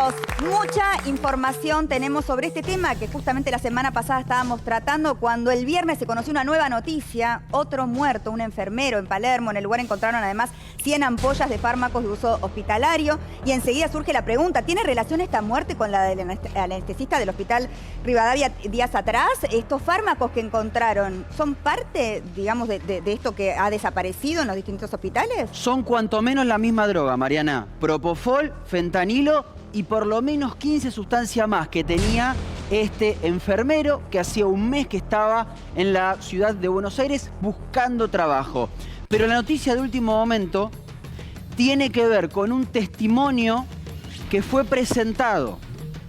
Amigos, mucha información tenemos sobre este tema que justamente la semana pasada estábamos tratando cuando el viernes se conoció una nueva noticia. Otro muerto, un enfermero en Palermo. En el lugar encontraron además 100 ampollas de fármacos de uso hospitalario. Y enseguida surge la pregunta, ¿tiene relación esta muerte con la del anestesista del Hospital Rivadavia días atrás? ¿Estos fármacos que encontraron son parte, digamos, de esto que ha desaparecido en los distintos hospitales? Son cuanto menos la misma droga, Mariana. Propofol, fentanilo y por lo menos 15 sustancias más que tenía este enfermero que hacía un mes que estaba en la ciudad de Buenos Aires buscando trabajo. Pero la noticia de último momento tiene que ver con un testimonio que fue presentado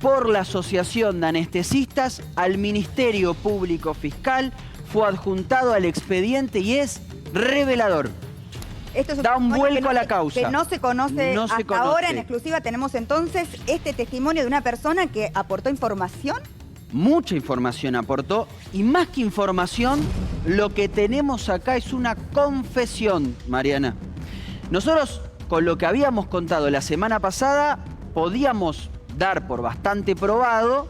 por la Asociación de Anestesistas al Ministerio Público Fiscal, fue adjuntado al expediente y es revelador. Esto es da un vuelco a la causa. Que no se conoce hasta ahora. En exclusiva tenemos entonces este testimonio de una persona que aportó información. Mucha información aportó y más que información, lo que tenemos acá es una confesión, Mariana. Nosotros, con lo que habíamos contado la semana pasada, podíamos dar por bastante probado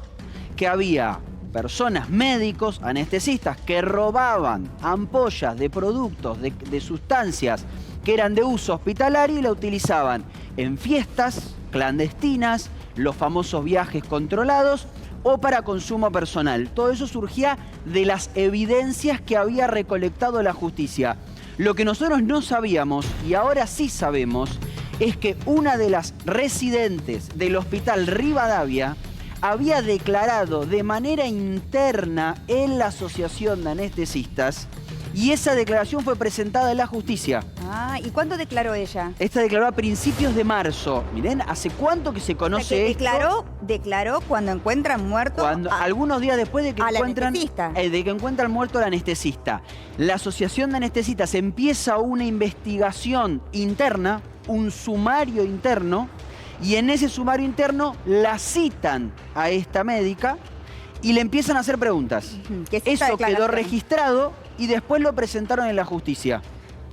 que había personas, médicos, anestesistas, que robaban ampollas de productos, de sustancias que eran de uso hospitalario y la utilizaban en fiestas clandestinas, los famosos viajes controlados o para consumo personal. Todo eso surgía de las evidencias que había recolectado la justicia. Lo que nosotros no sabíamos, y ahora sí sabemos, es que una de las residentes del Hospital Rivadavia había declarado de manera interna en la Asociación de Anestesistas y esa declaración fue presentada en la justicia. Ah, ¿y cuándo declaró ella? Esta declaró a principios de marzo. Miren, ¿hace cuánto que se conoce esto? Declaró cuando encuentran muerto algunos días después de que encuentran muerto al anestesista. La Asociación de Anestesistas empieza una investigación interna, un sumario interno, y en ese sumario interno la citan a esta médica y le empiezan a hacer preguntas. Eso quedó registrado y después lo presentaron en la justicia.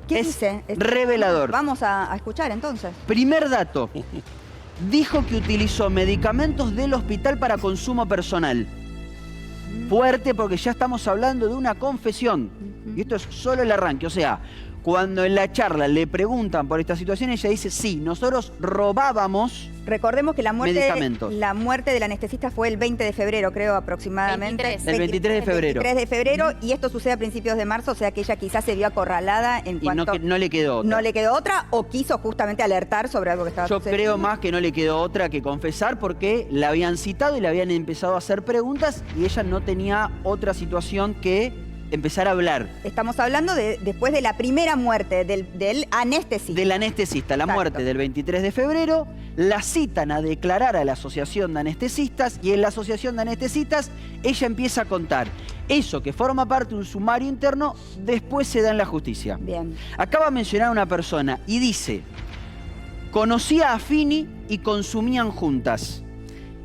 ¿Qué dice? Revelador. Vamos a escuchar entonces. Primer dato. Dijo que utilizó medicamentos del hospital para consumo personal. Fuerte, porque ya estamos hablando de una confesión. Y esto es solo el arranque. O sea, cuando en la charla le preguntan por esta situación, ella dice, sí, nosotros robábamos. Recordemos que la muerte del anestesista fue el 20 de febrero, creo, aproximadamente. El 23 de febrero. 23 de febrero, y esto sucede a principios de marzo, o sea que ella quizás se vio acorralada en cuanto... Y no le quedó otra. No le quedó otra, o quiso justamente alertar sobre algo que estaba sucediendo. Yo creo más que no le quedó otra que confesar, porque la habían citado y le habían empezado a hacer preguntas y ella no tenía otra situación que empezar a hablar. Estamos hablando después de la primera muerte del anestesista. Del anestesista, la muerte del 23 de febrero, la citan a declarar a la Asociación de Anestesistas y en la Asociación de Anestesistas ella empieza a contar eso que forma parte de un sumario interno, después se da en la justicia. Bien. Acaba de mencionar a una persona y dice, conocía a Fini y consumían juntas.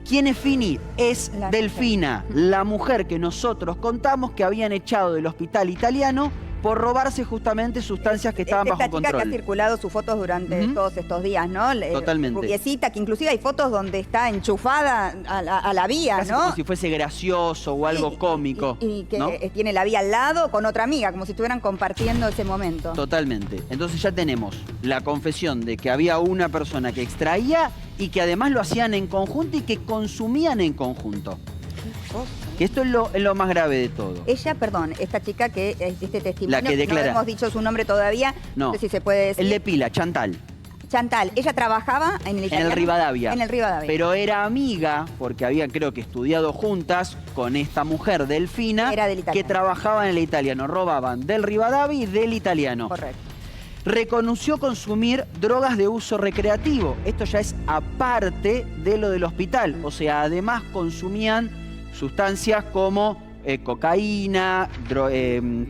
¿Quién es Fini? Es Delfina, la mujer que nosotros contamos que habían echado del hospital italiano por robarse justamente sustancias que estaban bajo control. Esta chica que ha circulado sus fotos durante todos estos días, ¿no? Totalmente. Rubiecita, que inclusive hay fotos donde está enchufada a la vía, casi ¿no? Como si fuese gracioso o algo cómico. Y que ¿no? tiene la vía al lado con otra amiga, como si estuvieran compartiendo ese momento. Totalmente. Entonces ya tenemos la confesión de que había una persona que extraía y que además lo hacían en conjunto y que consumían en conjunto. Que esto es lo más grave de todo. Ella, perdón, esta chica que este testimonio, la que declara. No hemos dicho su nombre todavía, no sé si se puede decir. El de pila, Chantal. Chantal, ella trabajaba en el italiano. En el Rivadavia. En el Rivadavia. Pero era amiga, porque había creo que estudiado juntas con esta mujer, Delfina, que trabajaba en el italiano. Robaban del Rivadavia y del italiano. Correcto. Reconoció consumir drogas de uso recreativo. Esto ya es aparte de lo del hospital. O sea, además consumían sustancias como cocaína,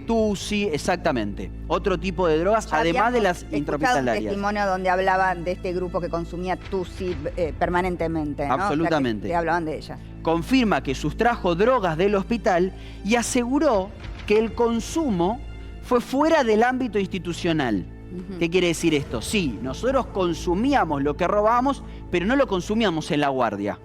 tusi, exactamente. Otro tipo de drogas, además de las intrahospitalarias. Un testimonio donde hablaban de este grupo que consumía tusi permanentemente, ¿no? Absolutamente. Que hablaban de ella. Confirma que sustrajo drogas del hospital y aseguró que el consumo fue fuera del ámbito institucional. ¿Qué quiere decir esto? Sí, nosotros consumíamos lo que robábamos, pero no lo consumíamos en la guardia.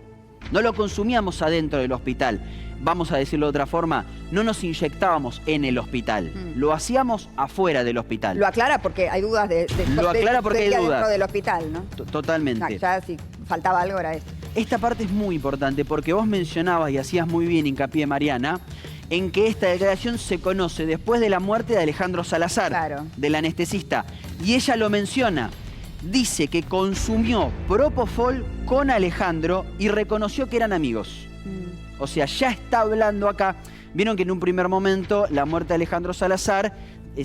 No lo consumíamos adentro del hospital. Vamos a decirlo de otra forma, no nos inyectábamos en el hospital. Lo hacíamos afuera del hospital. Lo aclara porque hay dudas Lo aclara porque hay dudas. dentro del hospital, ¿no? Totalmente. No, ya si faltaba algo era esto. Esta parte es muy importante porque vos mencionabas y hacías muy bien hincapié, Mariana, en que esta declaración se conoce después de la muerte de Alejandro Salazar, Claro. del anestesista. Y ella lo menciona. Dice que consumió Propofol con Alejandro y reconoció que eran amigos. O sea, ya está hablando acá. Vieron que en un primer momento la muerte de Alejandro Salazar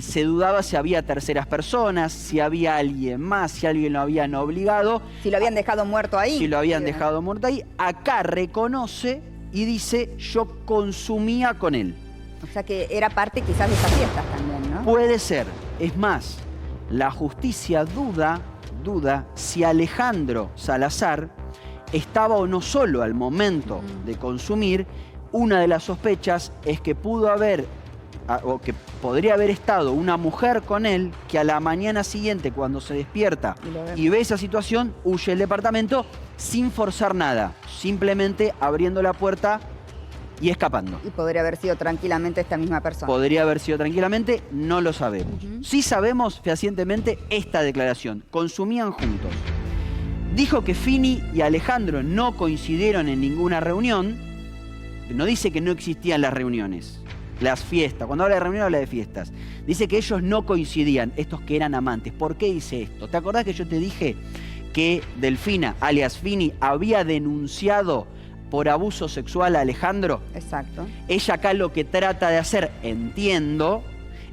se dudaba si había terceras personas, si había alguien más, si alguien lo habían obligado. Si lo habían dejado muerto ahí. Si lo habían dejado muerto ahí. Acá reconoce y dice, yo consumía con él. O sea que era parte quizás de esas fiestas también, ¿no? Puede ser. Es más, la justicia duda si Alejandro Salazar estaba o no solo al momento de consumir. Una de las sospechas es que pudo haber, o que podría haber estado una mujer con él, que a la mañana siguiente, cuando se despierta y ve esa situación, huye del departamento sin forzar nada, simplemente abriendo la puerta y escapando. Y podría haber sido tranquilamente esta misma persona. Podría haber sido tranquilamente, no lo sabemos. Sí sabemos fehacientemente esta declaración. Consumían juntos. Dijo que Fini y Alejandro no coincidieron en ninguna reunión. No dice que no existían las reuniones, las fiestas. Cuando habla de reunión habla de fiestas. Dice que ellos no coincidían, estos que eran amantes. ¿Por qué dice esto? ¿Te acordás que yo te dije que Delfina, alias Fini, había denunciado por abuso sexual a Alejandro? Exacto. Ella acá lo que trata de hacer, entiendo,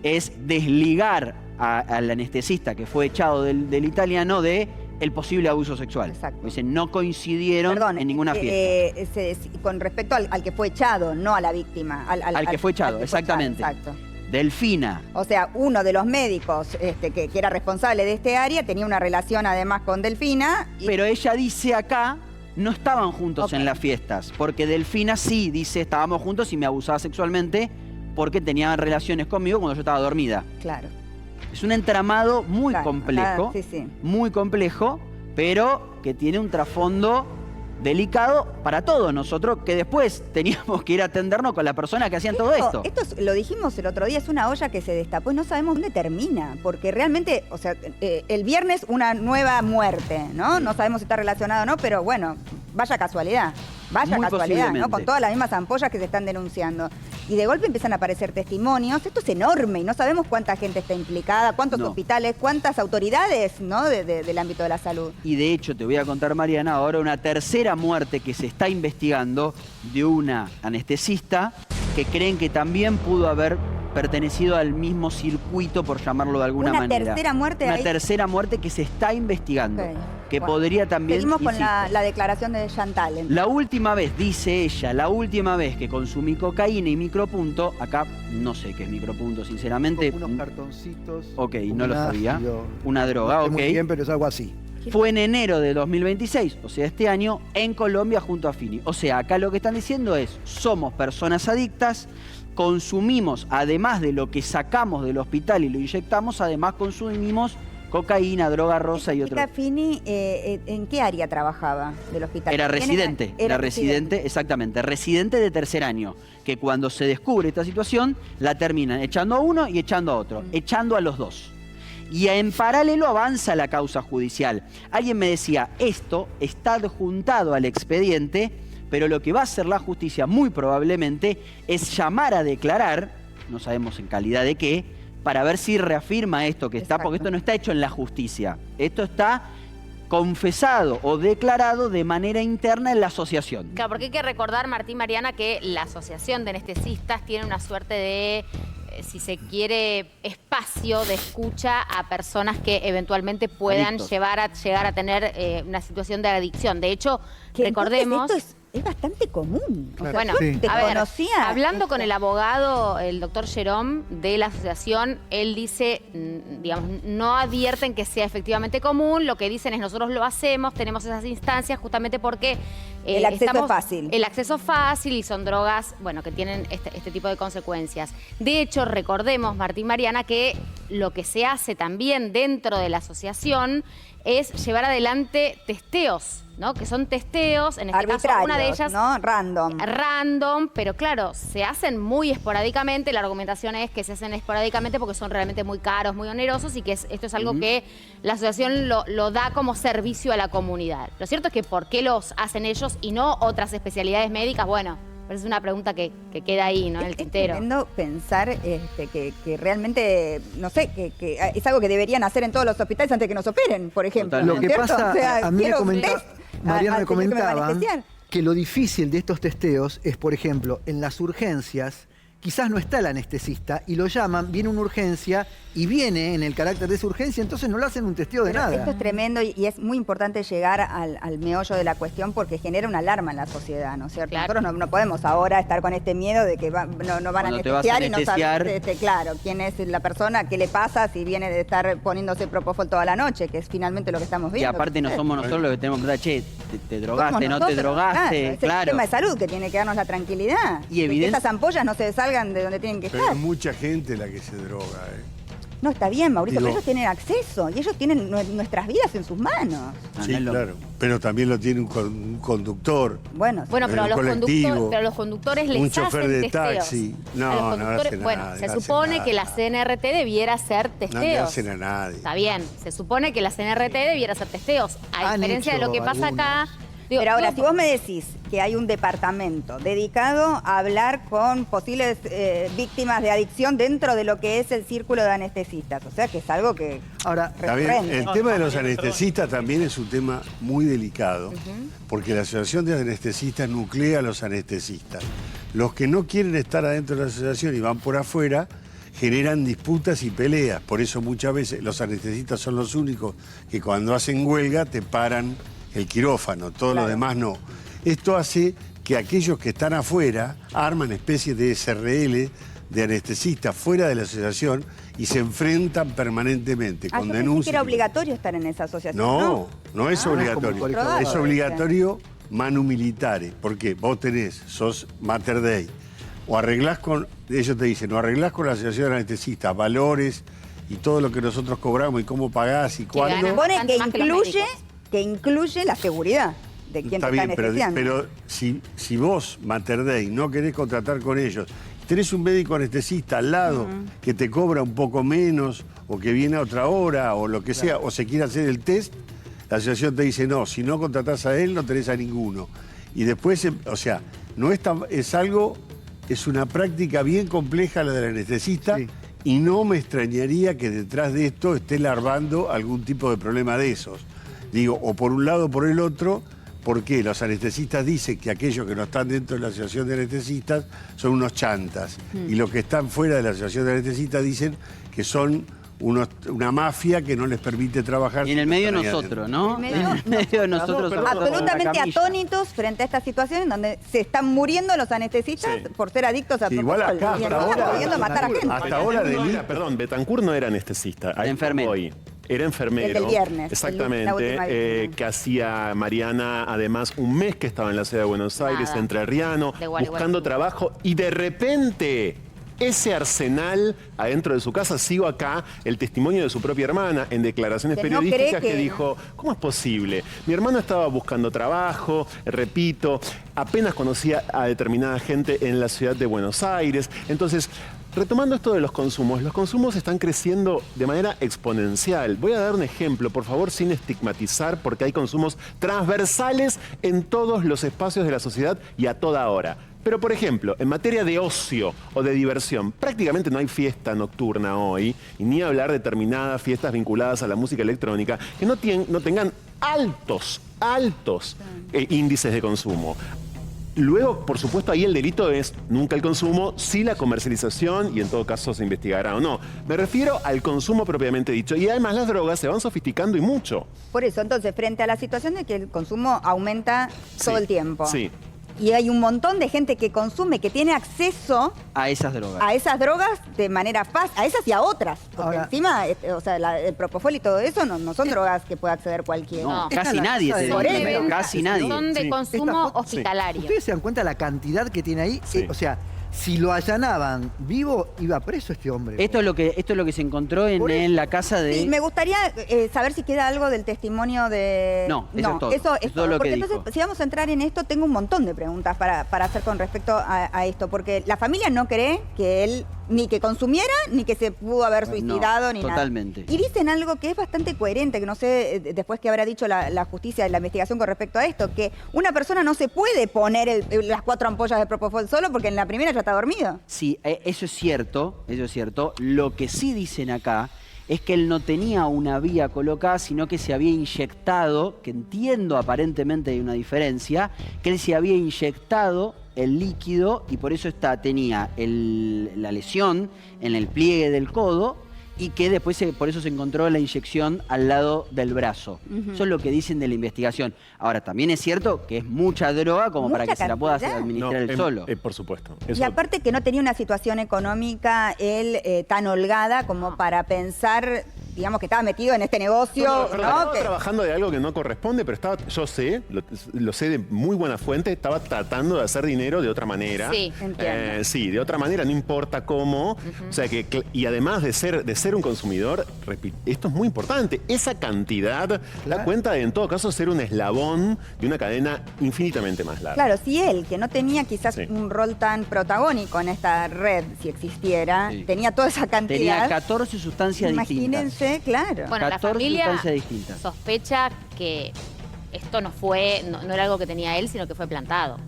es desligar al anestesista que fue echado del italiano de el posible abuso sexual. Exacto. Dice, no coincidieron en ninguna fiesta. Con respecto al que fue echado, no a la víctima. Al que fue echado, exactamente. Exacto. Delfina. O sea, uno de los médicos que era responsable de este área tenía una relación además con Delfina. Pero ella dice acá, no estaban juntos en las fiestas, porque Delfina sí dice, estábamos juntos y me abusaba sexualmente porque tenían relaciones conmigo cuando yo estaba dormida. Claro. Es un entramado muy complejo, muy complejo, pero que tiene un trasfondo delicado para todos nosotros, que después teníamos que ir a atendernos con la persona que hacían todo esto. Esto lo dijimos el otro día, es una olla que se destapó y no sabemos dónde termina, porque realmente, o sea, el viernes una nueva muerte, ¿no? No sabemos si está relacionado o no, pero bueno, vaya casualidad. Vaya Muy casualidad, ¿no? Con todas las mismas ampollas que se están denunciando. Y de golpe empiezan a aparecer testimonios. Esto es enorme y no sabemos cuánta gente está implicada, cuántos hospitales, cuántas autoridades, ¿no? Del ámbito de la salud. Y de hecho, te voy a contar, Mariana, ahora una tercera muerte que se está investigando de una anestesista que creen que también pudo haber pertenecido al mismo circuito, por llamarlo de alguna manera. ¿Una tercera muerte? Una tercera muerte que se está investigando. Que podría también... Seguimos con la declaración de Chantal. Entonces. La última vez, dice ella, la última vez que consumí cocaína y micropunto, acá no sé qué es micropunto, sinceramente. Unos cartoncitos. Ok, no lo sabía. Una droga, no sé muy bien, pero es algo así. Fue en enero de 2026, o sea, este año, en Colombia junto a Fini. O sea, acá lo que están diciendo es, somos personas adictas, consumimos, además de lo que sacamos del hospital y lo inyectamos, además consumimos cocaína, droga rosa y otro. Fini, ¿en qué área trabajaba del hospital? Era residente, era residente, exactamente, residente de tercer año, que cuando se descubre esta situación, la terminan echando a uno y echando a otro, echando a los dos. Y en paralelo avanza la causa judicial. Alguien me decía, esto está adjuntado al expediente, pero lo que va a hacer la justicia muy probablemente es llamar a declarar, no sabemos en calidad de qué, para ver si reafirma esto que está, porque esto no está hecho en la justicia. Esto está confesado o declarado de manera interna en la asociación. Claro, porque hay que recordar, Martín, Mariana, que la asociación de anestesistas tiene una suerte de, si se quiere, espacio de escucha a personas que eventualmente puedan llegar a tener una situación de adicción. De hecho, recordemos... es bastante común. O sea, Bueno, Sí. te a ver, conocía hablando esto. con el abogado, el doctor Jerome, de la asociación, él dice, digamos, no advierten que sea efectivamente común, lo que dicen es nosotros lo hacemos, tenemos esas instancias justamente porque... El acceso es fácil. El acceso fácil y son drogas, bueno, que tienen este tipo de consecuencias. De hecho, recordemos, Martín, Mariana, que lo que se hace también dentro de la asociación es llevar adelante testeos, ¿no? Que son testeos, en este caso una de ellas ¿no? Random. pero claro, se hacen muy esporádicamente. La argumentación es que se hacen esporádicamente porque son realmente muy caros, muy onerosos y que esto es algo que la asociación lo da como servicio a la comunidad. Lo cierto es que ¿por qué los hacen ellos y no otras especialidades médicas? Bueno, pero es una pregunta que queda ahí, ¿no? En el tintero. Es tremendo pensar que realmente, no sé, que es algo que deberían hacer en todos los hospitales antes de que nos operen, por ejemplo. Totalmente. Lo que ¿cierto? pasa, O sea, a mí me quiero comentaba, test Mariana al me señor que me va a comentaba anestesiar. que lo difícil de estos testeos es, por ejemplo, en las urgencias, quizás no está el anestesista y lo llaman, viene una urgencia y viene en el carácter de esa urgencia, entonces no le hacen un testeo de Pero nada. esto es tremendo y es muy importante llegar al meollo de la cuestión porque genera una alarma en la sociedad, ¿no es cierto? Claro. Nosotros no podemos ahora estar con este miedo de que no van a Cuando te vas a anestesiar y no anestesiar. saber, claro, quién es la persona, qué le pasa si viene de estar poniéndose Propofol toda la noche, que es finalmente lo que estamos Y viendo. aparte no somos nosotros los que tenemos que preguntar, che, ¿te drogaste, Somos no te nosotros, drogaste? Es el Claro. sistema de salud que tiene que darnos la tranquilidad. Y de que evidente- estas ampollas no se salgan de donde tienen que Pero estar. es mucha gente la que se droga, No, está bien, Mauricio, Digo- pero ellos tienen acceso y ellos tienen nuestras vidas en sus manos. Ah, Sí, no es lo- claro. Pero también lo tiene un conductor. Bueno, Bueno, pero En el colectivo, los conductores les un hacen chofer de testeos. taxi. No, A los no conductores- hace bueno, nada, se no hace supone nada. que la CNRT debiera hacer No testeos. le hacen a nadie. Está bien, se supone que la CNRT debiera hacer testeos. A Han diferencia de lo hecho que pasa acá... digo, pero ahora, digo, si vos me decís que hay un departamento dedicado a hablar con posibles víctimas de adicción dentro de lo que es el círculo de anestesistas, o sea que es algo que Ahora, Está bien, recurrente. el tema de los anestesistas también es un tema muy delicado, porque la Asociación de Anestesistas nuclea a los anestesistas. Los que no quieren estar adentro de la asociación y van por afuera, generan disputas y peleas. Por eso muchas veces los anestesistas son los únicos que cuando hacen huelga te paran el quirófano, todos los demás no. Esto hace que aquellos que están afuera arman especies de SRL, de anestesistas fuera de la asociación y se enfrentan permanentemente Ah, con yo pensé que denuncias. era obligatorio estar en esa asociación. No es como obligatorio. cualquier Es otro. obligatorio manu militare, porque vos sos Mater Dei, o arreglás con, ellos te dicen, o arreglás con la asociación de anestesistas, valores y todo lo que nosotros cobramos y cómo pagás y cuándo. ganan Supone bastante más que los que incluye la seguridad de quien Está te bien, está pero, anestesiando. si vos, Mater Dei, no querés contratar con ellos, tenés un médico anestesista al lado que te cobra un poco menos, o que viene a otra hora, o lo que sea, o se quiere hacer el test, la asociación te dice, no, si no contratás a él, no tenés a ninguno. Y después, o sea, no es tan, es algo, es una práctica bien compleja la del anestesista, Sí. y no me extrañaría que detrás de esto esté larvando algún tipo de problema de esos. Digo, o por un lado o por el otro, porque los anestesistas dicen que aquellos que no están dentro de la asociación de anestesistas son unos chantas. Y los que están fuera de la asociación de anestesistas dicen que son una mafia que no les permite trabajar. Y en el si no medio están ahí nosotros, adentro. ¿no? En el En medio el medio de nosotros. perdón, somos la Absolutamente camilla. atónitos frente a esta situación en donde se están muriendo los anestesistas Sí. por ser adictos a Sí, igual Propofol. acá, Y hasta están ahora- pudiendo matar a gente. Hasta ahora Betancourt no delito. era, perdón, Betancourt no era anestesista. Ahí Enfermero. voy. Era enfermero. El del viernes, la Exactamente. última víctima. Que hacía Mariana, además, un mes que estaba en la ciudad de Buenos Aires, Nada. entrerriano, De Gualeguaychú. buscando trabajo, y de repente ese arsenal adentro de su casa, sigo acá el testimonio de su propia hermana en declaraciones Que no periodísticas cree que- que dijo, ¿cómo es posible? Mi hermano estaba buscando trabajo, repito, apenas conocía a determinada gente en la ciudad de Buenos Aires. Entonces, retomando esto de los consumos están creciendo de manera exponencial. Voy a dar un ejemplo, por favor, sin estigmatizar, porque hay consumos transversales en todos los espacios de la sociedad y a toda hora. Pero, por ejemplo, en materia de ocio o de diversión, prácticamente no hay fiesta nocturna hoy, y ni hablar de determinadas fiestas vinculadas a la música electrónica, que no tengan altos índices de consumo. Luego, por supuesto, ahí el delito es nunca el consumo, sí la comercialización, y en todo caso se investigará o no. Me refiero al consumo propiamente dicho. Y además las drogas se van sofisticando y mucho. Por eso, entonces, frente a la situación de que el consumo aumenta todo Sí, el tiempo. sí. y hay un montón de gente que consume, que tiene acceso A esas drogas. a esas drogas de manera fácil, a esas y a otras. Porque Ahora- encima, o sea, el propofol y todo eso no son drogas que pueda acceder cualquiera. No, No. casi Esta es la nadie casa te de Por diría, eso. casi nadie. Son de Sí. consumo Esta foto- hospitalario. ¿Ustedes se dan cuenta la cantidad que tiene ahí? Sí. O sea, si lo allanaban vivo, iba preso este hombre. Esto es lo que se encontró Por eso. en la casa de... Sí, me gustaría saber si queda algo del testimonio de... No, eso es todo. Eso Es todo lo porque que entonces, dijo. si vamos a entrar en esto, tengo un montón de preguntas para hacer con respecto a esto, porque la familia no cree que él ni que consumiera, ni que se pudo haber No, suicidado, ni totalmente. nada. Y dicen algo que es bastante coherente, que no sé después que habrá dicho la justicia, la investigación con respecto a esto, que una persona no se puede poner las 4 ampollas de propofol solo porque en la primera ya está dormido. Sí, eso es cierto, eso es cierto. Lo que sí dicen acá es que él no tenía una vía colocada, sino que se había inyectado, que entiendo aparentemente hay una diferencia, que él se había inyectado el líquido y por eso tenía la lesión en el pliegue del codo y que después por eso se encontró la inyección al lado del brazo. Eso es lo que dicen de la investigación. Ahora, también es cierto que es mucha droga como para Mucha que se la pueda cantidad. administrar él solo. Por supuesto. Y Eso- aparte que no tenía una situación económica él tan holgada como para pensar, digamos, que estaba metido en este negocio, Pero ¿no? estaba Que- trabajando de algo que no corresponde, pero estaba, yo sé, lo sé de muy buena fuente, estaba tratando de hacer dinero de otra manera. Sí, entiendo. Sí, de otra manera, no importa cómo. O sea que, y además de ser un consumidor, esto es muy importante. Esa cantidad da cuenta de, en todo caso, ser un eslabón de una cadena infinitamente más larga. Claro, si él, que no tenía quizás Sí. un rol tan protagónico en esta red, si existiera, Sí. tenía toda esa cantidad. Tenía 14 sustancias distintas. Imagínense, claro. Bueno, la 14 familia sustancias distintas. sospecha que esto no era algo que tenía él, sino que fue plantado.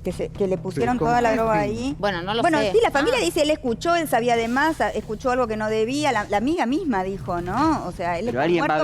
Que le pusieron Pero, toda ¿con la qué droga fin? ahí. Bueno, no lo Bueno, sé. sí, la familia Ah. dice, él escuchó, él sabía de más, escuchó algo que no debía, la amiga misma dijo, ¿no? O sea, él Pero está alguien va a muerto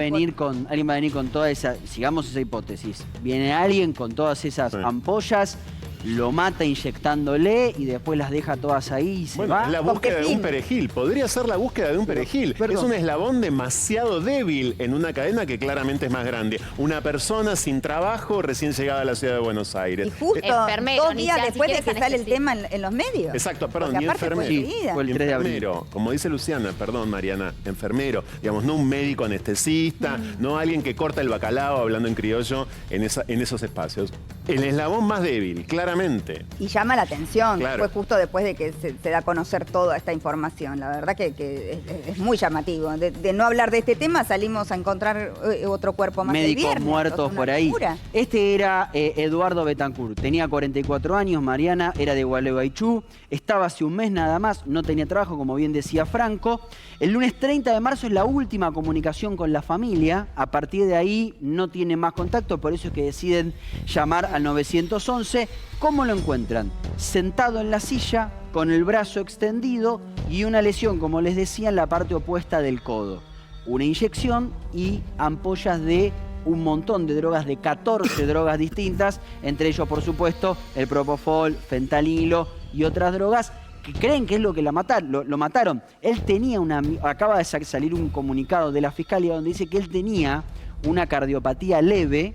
venir con toda esa, sigamos esa hipótesis. Viene alguien con todas esas Sí. ampollas, lo mata inyectándole y después las deja todas ahí y se Bueno, va. es la ¿Con qué búsqueda de un fin? perejil. Podría ser la búsqueda de un perejil. perdón. Es un eslabón demasiado débil en una cadena que claramente es más grande. Una persona sin trabajo recién llegada a la ciudad de Buenos Aires. Y justo Enfermero, 2 ni días siquiera después de que sale el anestesista. tema en los medios. Exacto, perdón, Porque ni aparte fue enfermero. enseguida. Fue el 3 de abril. Enfermero, como dice Luciana, perdón Mariana, enfermero, digamos, no un médico anestesista, no alguien que corta el bacalao hablando en criollo en esos espacios. El eslabón más débil, claramente. Y llama la atención, Claro. fue justo después de que se da a conocer toda esta información. La verdad que es muy llamativo. De no hablar de este tema salimos a encontrar otro cuerpo más el Médicos viernes. muertos O sea, una por ahí. locura. Este era Eduardo Betancourt, tenía 44 años, Mariana, era de Gualeguaychú, estaba hace un mes nada más, no tenía trabajo, como bien decía Franco. El lunes 30 de marzo es la última comunicación con la familia, a partir de ahí no tiene más contacto, por eso es que deciden llamar al 911. ¿Cómo lo encuentran? Sentado en la silla, con el brazo extendido y una lesión, como les decía, en la parte opuesta del codo. Una inyección y ampollas de un montón de drogas, de 14 drogas distintas, entre ellos, por supuesto, el propofol, fentanilo y otras drogas que creen que es lo que lo mataron. Él tenía acaba de salir un comunicado de la Fiscalía donde dice que él tenía una cardiopatía leve,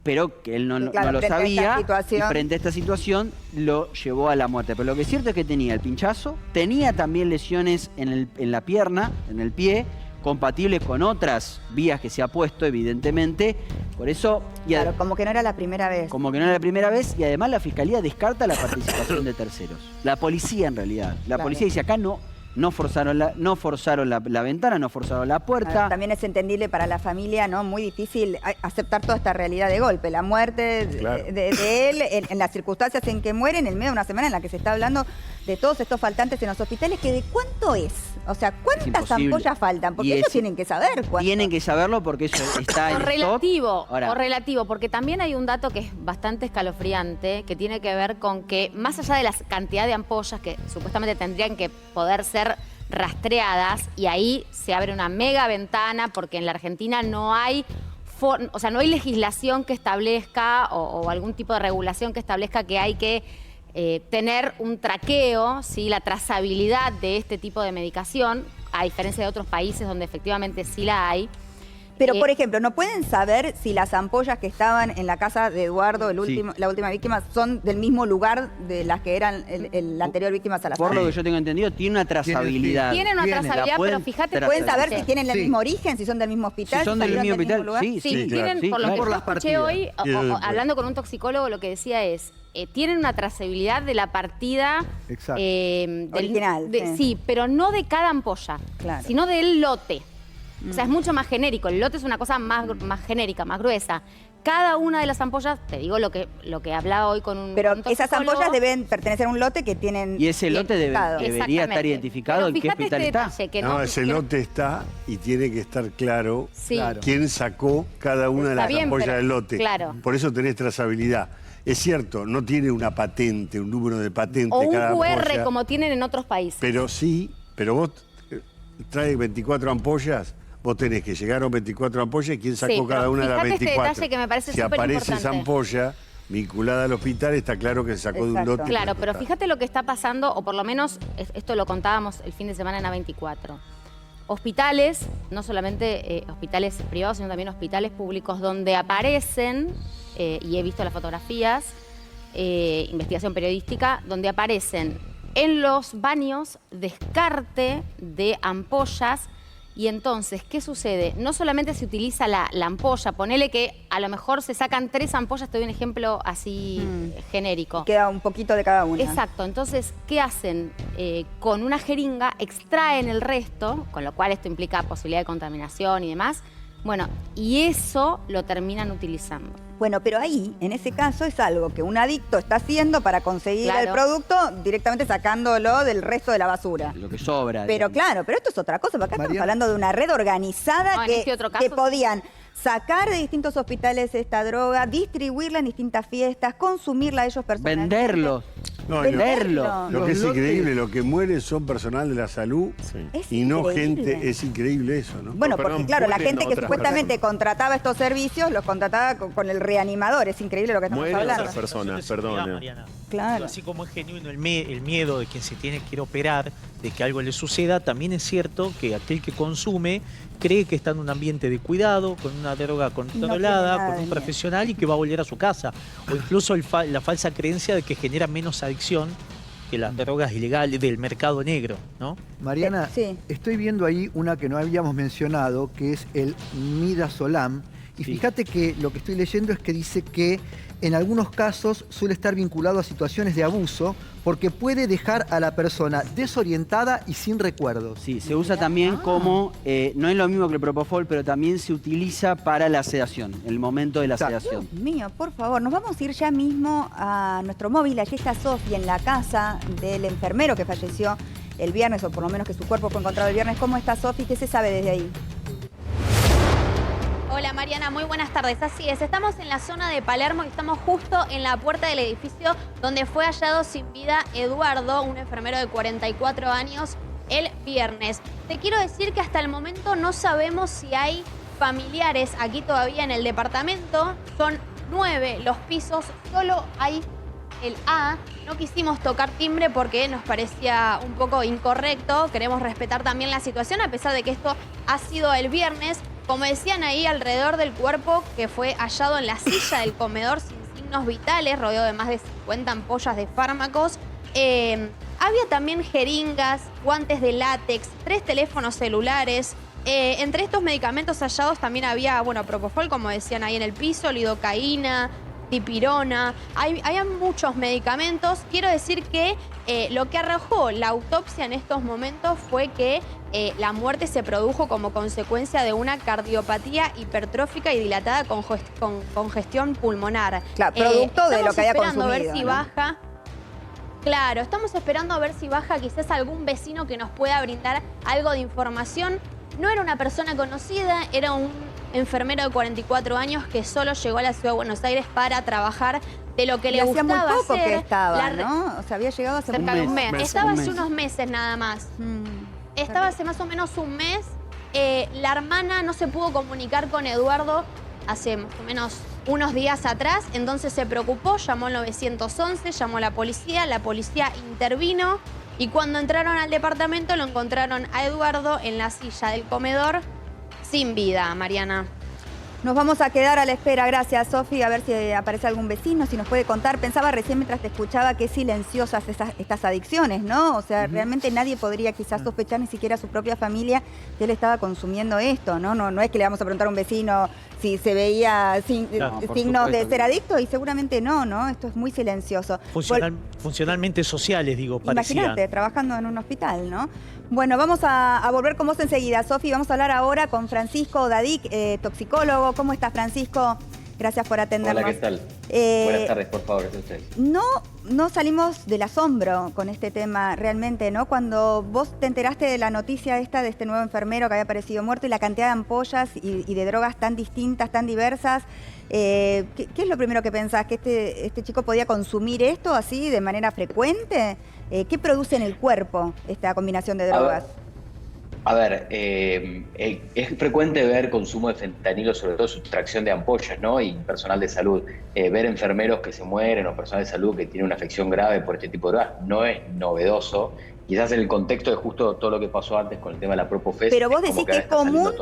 pero que él no Claro, lo frente a esta sabía, y situación. frente a esta situación lo llevó a la muerte. Pero lo que es cierto es que tenía el pinchazo, tenía también lesiones en la pierna, en el pie, compatibles con otras vías que se ha puesto, evidentemente. Por eso, Claro, como que no era la primera vez. como que no era la primera vez, y además la Fiscalía descarta la participación de terceros. La policía, en realidad. La Claro. policía dice, acá no forzaron la ventana, no forzaron la puerta. También es entendible para la familia, ¿no? Muy difícil aceptar toda esta realidad de golpe. La muerte Claro. de él, en las circunstancias en que muere, en el medio de una semana en la que se está hablando de todos estos faltantes en los hospitales, que ¿de cuánto es? O sea, ¿cuántas imposible. ampollas faltan? Porque Y ellos es- tienen que saber cuánto. Tienen que saberlo porque eso está en O stock. relativo, Ahora, o relativo, porque también hay un dato que es bastante escalofriante, que tiene que ver con que más allá de la cantidad de ampollas que supuestamente tendrían que poder ser rastreadas, y ahí se abre una mega ventana, porque en la Argentina no hay no hay legislación que establezca o algún tipo de regulación que establezca que hay que tener un traqueo, ¿sí? La trazabilidad de este tipo de medicación, a diferencia de otros países donde efectivamente sí la hay. Pero, por ejemplo, ¿no pueden saber si las ampollas que estaban en la casa de Eduardo, la última víctima, son del mismo lugar de las que eran la anterior víctima Salazar? Por lo que yo tengo entendido, tiene una trazabilidad. Tienen una trazabilidad, pero fíjate... ¿Pueden saber si tienen el mismo origen, si son del mismo hospital? Si son del mismo hospital, lugar? sí, Sí, tienen, claro. por lo que Por yo las escuché partidas. hoy, hablando con un toxicólogo, lo que decía es, tienen una trazabilidad de la partida Exacto. Original, sí. Sí, pero no de cada ampolla, Claro. sino del lote. O sea, es mucho más genérico. El lote es una cosa más genérica, más gruesa. Cada una de las ampollas, te digo lo que hablaba hoy con un Pero con un esas toxicólogo. ampollas deben pertenecer a un lote que tienen... Y ese lote debería estar Exactamente. identificado Pero en qué fíjate hospital este está. detalle, que No, ese lote está y tiene que estar claro Sí. Claro. quién sacó cada una de Está las bien, ampollas pero- del lote. claro. Por eso tenés trazabilidad. Es cierto, no tiene una patente, un número de patente O un cada QR ampolla, como tienen en otros países. pero vos traes 24 ampollas, vos tenés que llegaron 24 ampollas y quién sacó Sí, pero cada una de las fíjate este 24. detalle que me parece si aparece esa superimportante. ampolla vinculada al hospital, está claro que se sacó de un Exacto. lote. Claro, pero fíjate lo que está pasando, o por lo menos esto lo contábamos el fin de semana en A24. Hospitales, no solamente hospitales privados, sino también hospitales públicos, donde aparecen, y he visto las fotografías, investigación periodística, donde aparecen en los baños descarte de ampollas. Y entonces, ¿qué sucede? No solamente se utiliza la ampolla, ponele que a lo mejor se sacan 3 ampollas, te doy un ejemplo así genérico. Queda un poquito de cada una. Exacto, entonces, ¿qué hacen? Con una jeringa extraen el resto, con lo cual esto implica posibilidad de contaminación y demás. Bueno, y eso lo terminan utilizando. Bueno, pero ahí, en ese caso, es algo que un adicto está haciendo para conseguir Claro. el producto directamente sacándolo del resto de la basura. Lo que sobra. Pero digamos. claro, pero esto es otra cosa, porque acá estamos Mariana. hablando de una red organizada No, en que, este otro que caso- podían sacar de distintos hospitales esta droga, distribuirla en distintas fiestas, consumirla ellos personalmente. Venderlo. No, y Venderlo. Lo que es Los lotes- increíble, lo que muere son personal de la salud Es y no increíble. gente, es increíble eso, ¿no? Bueno, pero porque claro, la mueren gente que otras supuestamente contrataba estos servicios, los contrataba con el reanimador. Es increíble lo que estamos Mueren hablando. otras personas, de seguridad, perdón. Mariana. Claro. Así como es genuino el miedo de quien se tiene que ir a operar, de que algo le suceda, también es cierto que aquel que consume cree que está en un ambiente de cuidado, con una droga controlada, nada con de un miedo. profesional y que va a volver a su casa. O incluso la falsa creencia de que genera menos adicción que las drogas ilegales del mercado negro, ¿no? Mariana, Sí. estoy viendo ahí una que no habíamos mencionado, que es el midazolam. Y Sí. fíjate que lo que estoy leyendo es que dice que en algunos casos suele estar vinculado a situaciones de abuso porque puede dejar a la persona desorientada y sin recuerdos. Sí, se usa también como, no es lo mismo que el propofol, pero también se utiliza para la sedación, el momento de la Exacto. sedación. Dios mío, por favor, nos vamos a ir ya mismo a nuestro móvil. Allí está Sofi en la casa del enfermero que falleció el viernes, o por lo menos que su cuerpo fue encontrado el viernes. ¿Cómo está Sofi? ¿Qué se sabe desde ahí? Hola Mariana, muy buenas tardes. Así es, estamos en la zona de Palermo y estamos justo en la puerta del edificio donde fue hallado sin vida Eduardo, un enfermero de 44 años, el viernes. Te quiero decir que hasta el momento no sabemos si hay familiares aquí todavía en el departamento. Son 9 los pisos, solo hay el A. No quisimos tocar timbre porque nos parecía un poco incorrecto. Queremos respetar también la situación a pesar de que esto ha sido el viernes. Como decían ahí, alrededor del cuerpo que fue hallado en la silla del comedor sin signos vitales, rodeado de más de 50 ampollas de fármacos. Había también jeringas, guantes de látex, 3 teléfonos celulares. Entre estos medicamentos hallados también había, bueno, propofol, como decían ahí en el piso, lidocaína, dipirona. Había muchos medicamentos. Quiero decir que lo que arrojó la autopsia en estos momentos fue que la muerte se produjo como consecuencia de una cardiopatía hipertrófica y dilatada con congestión pulmonar. Claro, producto de lo que haya esperando a ver consumido, si ¿no? baja. Claro, estamos esperando a ver si baja quizás algún vecino que nos pueda brindar algo de información. No era una persona conocida, era un enfermero de 44 años que solo llegó a la ciudad de Buenos Aires para trabajar de lo que Y le hacía gustaba muy poco hacer. que estaba, La- ¿no? O sea, había llegado hace Cerca de un mes. Estaba Un hace mes. unos meses nada más. Mm. Estaba hace más o menos un mes. La hermana no se pudo comunicar con Eduardo hace más o menos unos días atrás, entonces se preocupó, llamó al 911, llamó a la policía intervino y cuando entraron al departamento lo encontraron a Eduardo en la silla del comedor sin vida, Mariana. Nos vamos a quedar a la espera. Gracias, Sofi. A ver si aparece algún vecino, si nos puede contar. Pensaba recién mientras te escuchaba qué silenciosas estas adicciones, ¿no? O sea, realmente nadie podría quizás sospechar, ni siquiera su propia familia, que él estaba consumiendo esto, ¿no? No es que le vamos a preguntar a un vecino si se veía signos de ser adicto, y seguramente no. Esto es muy silencioso. Funcionalmente sociales, digo, parecían. Imagínate, trabajando en un hospital, ¿no? Bueno, vamos a volver con vos enseguida, Sofi. Vamos a hablar ahora con Francisco Dadic, toxicólogo. ¿Cómo estás, Francisco? Gracias por atendernos. Hola, ¿qué tal? Buenas tardes, por favor, es usted. No salimos del asombro con este tema realmente, ¿no? Cuando vos te enteraste de la noticia de este nuevo enfermero que había aparecido muerto y la cantidad de ampollas y de drogas tan distintas, tan diversas, ¿qué es lo primero que pensás? ¿Que este chico podía consumir esto así de manera frecuente? ¿Qué produce en el cuerpo esta combinación de drogas? A ver, es frecuente ver consumo de fentanilo, sobre todo sustracción de ampollas, ¿no? Y personal de salud. Ver enfermeros que se mueren o personal de salud que tiene una afección grave por este tipo de drogas no es novedoso. Quizás en el contexto de justo todo lo que pasó antes con el tema de la Propofes. Pero vos decís que es común,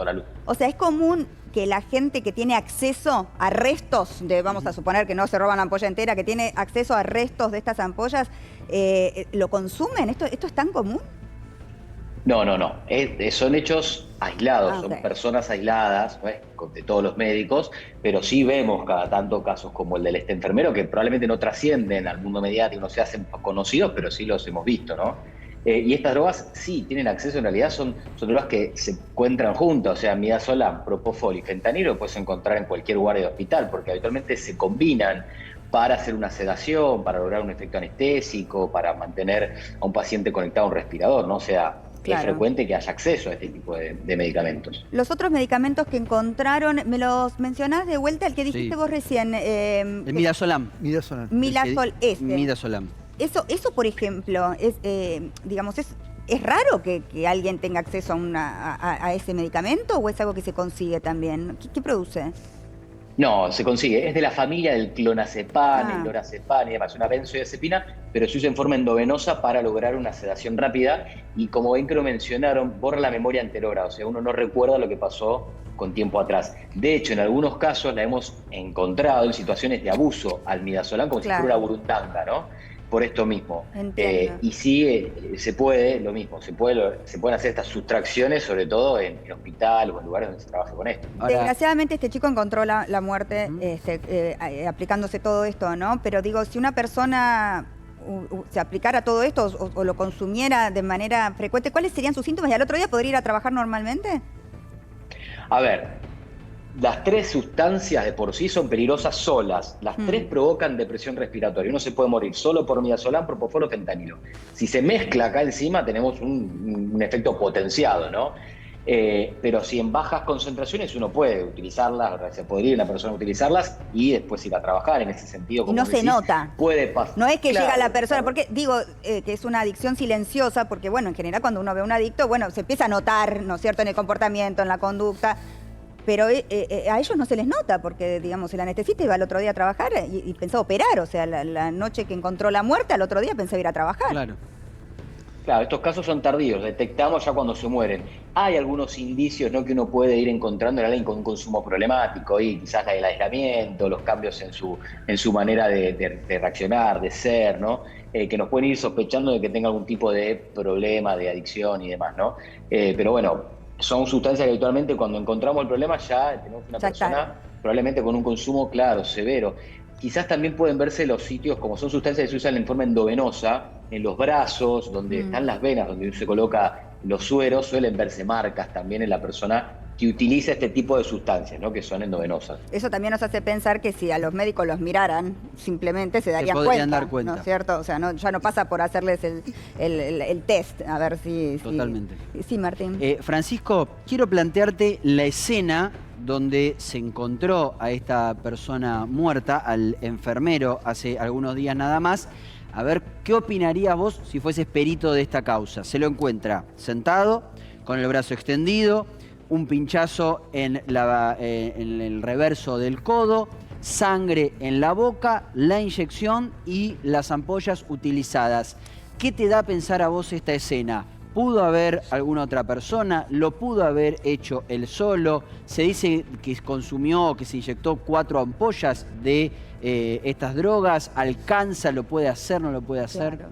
o sea, es común que la gente que tiene acceso a restos, vamos a suponer que no se roban la ampolla entera, que tiene acceso a restos de estas ampollas, ¿lo consumen? ¿Esto es tan común? No. Son hechos aislados, son personas aisladas, ¿no? De todos los médicos, pero sí vemos cada tanto casos como el del enfermero, que probablemente no trascienden al mundo mediático, no se hacen conocidos, pero sí los hemos visto, ¿no? Y estas drogas sí tienen acceso, en realidad son drogas que se encuentran juntas, o sea, midazolam, propofol y fentanilo lo puedes encontrar en cualquier guardia de hospital, porque habitualmente se combinan para hacer una sedación, para lograr un efecto anestésico, para mantener a un paciente conectado a un respirador, ¿no? O sea, es frecuente que haya acceso a este tipo de medicamentos. Los otros medicamentos que encontraron, ¿me los mencionás de vuelta? El que dijiste vos recién. El midazolam. Midazol S. Midazolam. Eso, por ejemplo, digamos, ¿es raro que alguien tenga acceso a ese medicamento o es algo que se consigue también? ¿Qué produce? No, se consigue. Es de la familia del clonazepam, el lorazepam y demás, una benzodiazepina, pero se usa en forma endovenosa para lograr una sedación rápida y, como ven que lo mencionaron, borra la memoria anterior, o sea, uno no recuerda lo que pasó con tiempo atrás. De hecho, en algunos casos la hemos encontrado en situaciones de abuso al midazolam, como si fuera una burundanga, ¿no? Por esto mismo. Y sí, se puede, lo mismo, se pueden hacer estas sustracciones, sobre todo en hospital o en lugares donde se trabaja con esto. Desgraciadamente este chico encontró la muerte aplicándose todo esto, ¿no? Pero digo, si una persona se aplicara todo esto o lo consumiera de manera frecuente, ¿cuáles serían sus síntomas? ¿Y al otro día podría ir a trabajar normalmente? A ver, las tres sustancias de por sí son peligrosas solas. Las tres provocan depresión respiratoria. Uno se puede morir solo por midazolam, propofol o fentanilo. Si se mezcla acá encima tenemos un efecto potenciado, ¿no? Pero si en bajas concentraciones uno puede utilizarlas, se podría una persona utilizarlas y después ir a trabajar en ese sentido. Como y no se nota. Puede pasar. No es que llega la persona, porque digo que es una adicción silenciosa, porque bueno, en general cuando uno ve a un adicto, bueno, se empieza a notar, ¿no es cierto?, en el comportamiento, en la conducta. Pero a ellos no se les nota porque, digamos, el anestesista iba al otro día a trabajar y pensó operar. O sea, la noche que encontró la muerte, al otro día pensó ir a trabajar. Claro, estos casos son tardíos, detectamos ya cuando se mueren. Hay algunos indicios, ¿no?, que uno puede ir encontrando en alguien con un consumo problemático, y quizás el aislamiento, los cambios en su manera de reaccionar, de ser, ¿no? Que nos pueden ir sospechando de que tenga algún tipo de problema, de adicción y demás, ¿no? Pero bueno, son sustancias que habitualmente cuando encontramos el problema ya tenemos una persona probablemente con un consumo, claro, severo. Quizás también pueden verse los sitios, como son sustancias que se usan en forma endovenosa, en los brazos, donde están las venas, donde se coloca los sueros, suelen verse marcas también en la persona que utiliza este tipo de sustancias, ¿no?, que son endovenosas. Eso también nos hace pensar que si a los médicos los miraran, simplemente se darían cuenta, ¿no es cierto? O sea, ya no pasa por hacerles el test, a ver si... Totalmente. Sí, Martín. Francisco, quiero plantearte la escena donde se encontró a esta persona muerta, al enfermero, hace algunos días nada más. A ver, ¿qué opinarías vos si fueses perito de esta causa? Se lo encuentra sentado, con el brazo extendido, un pinchazo en el reverso del codo, sangre en la boca, la inyección y las ampollas utilizadas. ¿Qué te da a pensar a vos esta escena? pudo haber alguna otra persona, lo pudo haber hecho él solo. Se dice que consumió o que se inyectó 4 ampollas de estas drogas. ¿Alcanza? ¿Lo puede hacer? ¿No lo puede hacer? Claro.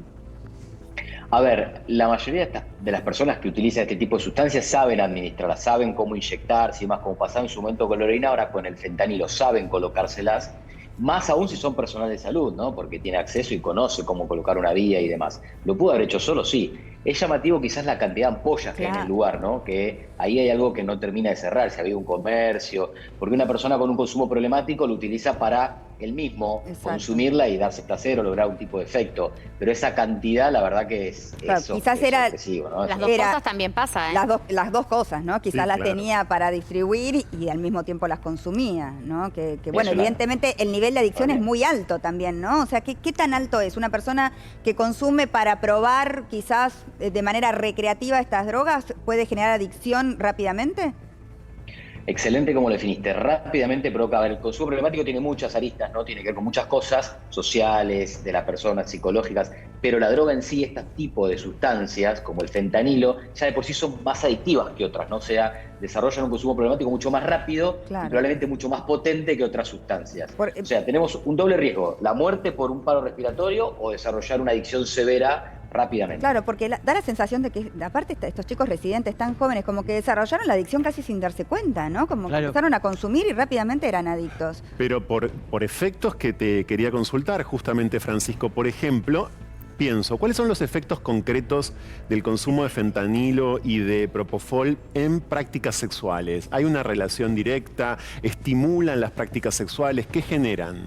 A ver, la mayoría de las personas que utilizan este tipo de sustancias saben administrarlas, saben cómo inyectarse y más, como pasaba en su momento con la heroína, ahora con el fentanilo saben colocárselas, más aún si son personal de salud, ¿no? Porque tiene acceso y conoce cómo colocar una vía y demás. ¿Lo pudo haber hecho solo? Sí. Es llamativo quizás la cantidad de ampollas que hay en el lugar, ¿no? Que ahí hay algo que no termina de cerrar, si había un comercio, porque una persona con un consumo problemático lo utiliza para él mismo consumirla y darse placer o lograr un tipo de efecto. Pero esa cantidad, la verdad que es, claro, quizás era excesivo, ¿no? Las dos cosas también pasa, ¿eh? Las dos cosas, ¿no? Quizás Sí, las claro. tenía para distribuir y al mismo tiempo las consumía, ¿no? Que bueno, Eso, evidentemente el nivel de adicción es muy alto también, ¿no? O sea, ¿qué tan alto es una persona que consume para probar quizás de manera recreativa estas drogas? ¿Puede generar adicción rápidamente? Excelente como lo definiste. Rápidamente provoca, a ver, el consumo problemático tiene muchas aristas, ¿no? Tiene que ver con muchas cosas sociales, de la persona, psicológicas, pero la droga en sí, este tipo de sustancias, como el fentanilo, ya de por sí son más adictivas que otras, ¿no? O sea, desarrollan un consumo problemático mucho más rápido y probablemente mucho más potente que otras sustancias. O sea, tenemos un doble riesgo, la muerte por un paro respiratorio o desarrollar una adicción severa rápidamente. Claro, porque da la sensación de que, aparte, estos chicos residentes tan jóvenes, como que desarrollaron la adicción casi sin darse cuenta, ¿no? Como que empezaron a consumir y rápidamente eran adictos. Pero por efectos que te quería consultar, justamente, Francisco, por ejemplo, pienso, ¿cuáles son los efectos concretos del consumo de fentanilo y de propofol en prácticas sexuales? ¿Hay una relación directa? ¿Estimulan las prácticas sexuales? ¿Qué generan?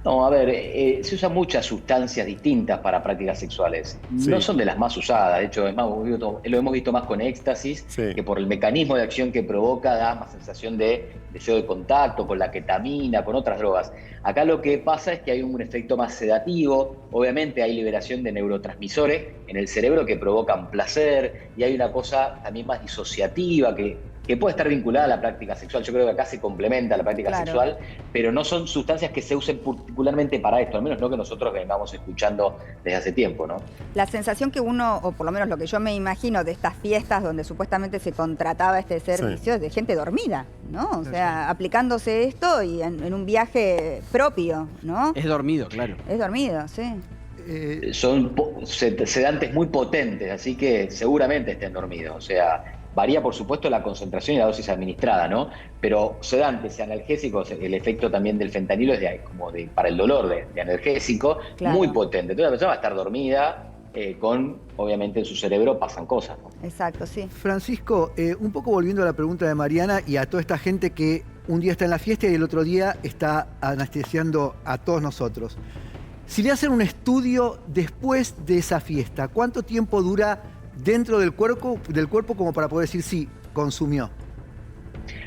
No, a ver, se usan muchas sustancias distintas para prácticas sexuales. Sí. No son de las más usadas, de hecho, es más, lo hemos visto más con éxtasis, que por el mecanismo de acción que provoca da más sensación de deseo de contacto, con la ketamina, con otras drogas. Acá lo que pasa es que hay un efecto más sedativo, obviamente hay liberación de neurotransmisores en el cerebro que provocan placer, y hay una cosa también más disociativa que puede estar vinculada a la práctica sexual. Yo creo que acá se complementa la práctica sexual, pero no son sustancias que se usen particularmente para esto, al menos no que nosotros vengamos escuchando desde hace tiempo, ¿no? La sensación que uno, o por lo menos lo que yo me imagino de estas fiestas donde supuestamente se contrataba este servicio, es de gente dormida, ¿no? O sea, aplicándose esto y en un viaje propio, ¿no? Es dormido, claro. Es dormido, sí. Son sedantes muy potentes, así que seguramente estén dormidos, o sea, varía, por supuesto, la concentración y la dosis administrada, ¿no? Pero sedantes y analgésicos, el efecto también del fentanilo es para el dolor de analgésico, muy potente. Entonces la persona va a estar dormida, obviamente en su cerebro pasan cosas, ¿no? Exacto, sí. Francisco, un poco volviendo a la pregunta de Mariana y a toda esta gente que un día está en la fiesta y el otro día está anestesiando a todos nosotros. Si le hacen un estudio después de esa fiesta, ¿cuánto tiempo dura dentro del cuerpo como para poder decir sí, consumió?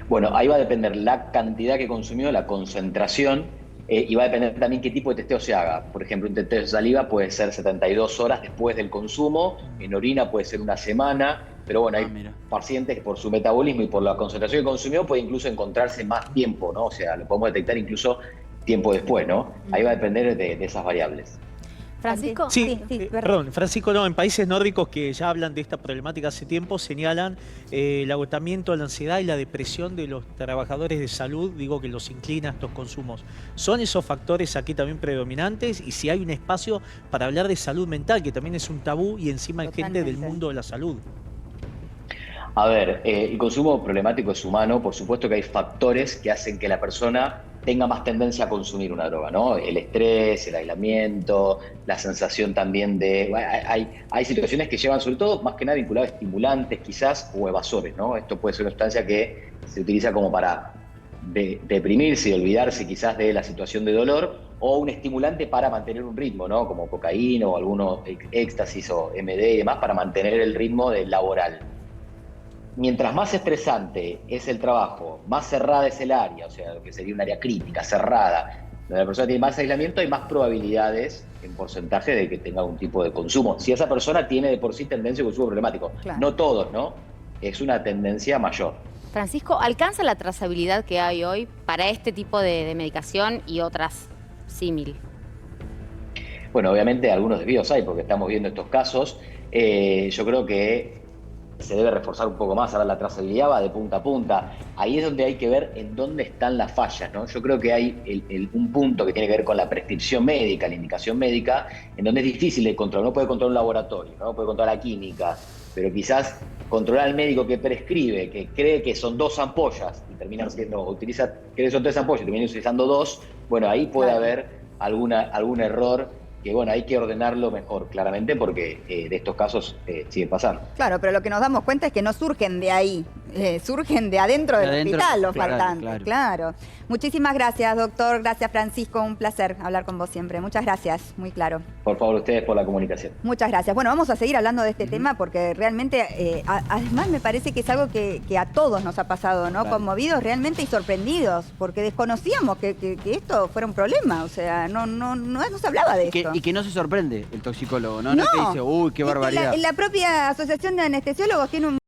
Bueno, ahí va a depender la cantidad que consumió, la concentración, y va a depender también qué tipo de testeo se haga. Por ejemplo, un testeo de saliva puede ser 72 horas después del consumo, en orina puede ser una semana, pero bueno, hay pacientes que por su metabolismo y por la concentración que consumió puede incluso encontrarse más tiempo, ¿no? O sea, lo podemos detectar incluso tiempo después, ¿no? Ahí va a depender de esas variables. Francisco. Sí, perdón, Francisco, no, en países nórdicos que ya hablan de esta problemática hace tiempo, señalan el agotamiento, la ansiedad y la depresión de los trabajadores de salud, digo que los inclina a estos consumos. ¿Son esos factores aquí también predominantes? Y si hay un espacio para hablar de salud mental, que también es un tabú, y encima hay gente del mundo de la salud. A ver, el consumo problemático es humano, por supuesto que hay factores que hacen que la persona tenga más tendencia a consumir una droga, ¿no? El estrés, el aislamiento, la sensación también de... Hay situaciones que llevan, sobre todo, más que nada vinculadas a estimulantes quizás o evasores, ¿no? Esto puede ser una sustancia que se utiliza como para deprimirse y olvidarse quizás de la situación de dolor, o un estimulante para mantener un ritmo, ¿no? Como cocaína o algunos éxtasis o MD y demás, para mantener el ritmo laboral. Mientras más estresante es el trabajo, más cerrada es el área, o sea, lo que sería un área crítica, cerrada, donde la persona tiene más aislamiento, hay más probabilidades en porcentaje de que tenga algún tipo de consumo. Si esa persona tiene de por sí tendencia a consumo problemático. Claro. No todos, ¿no? Es una tendencia mayor. Francisco, ¿alcanza la trazabilidad que hay hoy para este tipo de medicación y otras símil? Bueno, obviamente algunos desvíos hay porque estamos viendo estos casos. Yo creo que se debe reforzar un poco más. Ahora la trazabilidad va de punta a punta. Ahí es donde hay que ver en dónde están las fallas, ¿no? Yo creo que hay un punto que tiene que ver con la prescripción médica, la indicación médica, en donde es difícil de controlar. No puede controlar un laboratorio, no puede controlar la química, pero quizás controlar al médico que prescribe, que cree que son 2 ampollas y termina siendo, cree que son 3 ampollas y termina utilizando 2, bueno, ahí puede haber algún error que, bueno, hay que ordenarlo mejor, claramente, porque de estos casos siguen pasando. Claro, pero lo que nos damos cuenta es que no surgen de ahí, surgen de adentro del hospital los faltantes. Claro. Muchísimas gracias, doctor. Gracias, Francisco. Un placer hablar con vos siempre. Muchas gracias. Muy claro. Por favor, ustedes por la comunicación. Muchas gracias. Bueno, vamos a seguir hablando de este tema porque realmente, además me parece que es algo que a todos nos ha pasado, ¿no? Claro. Conmovidos realmente y sorprendidos, porque desconocíamos que esto fuera un problema. O sea, no se hablaba de esto. Y que no se sorprende el toxicólogo, ¿no? No es que dice, uy, qué barbaridad. La propia Asociación de Anestesiólogos tiene un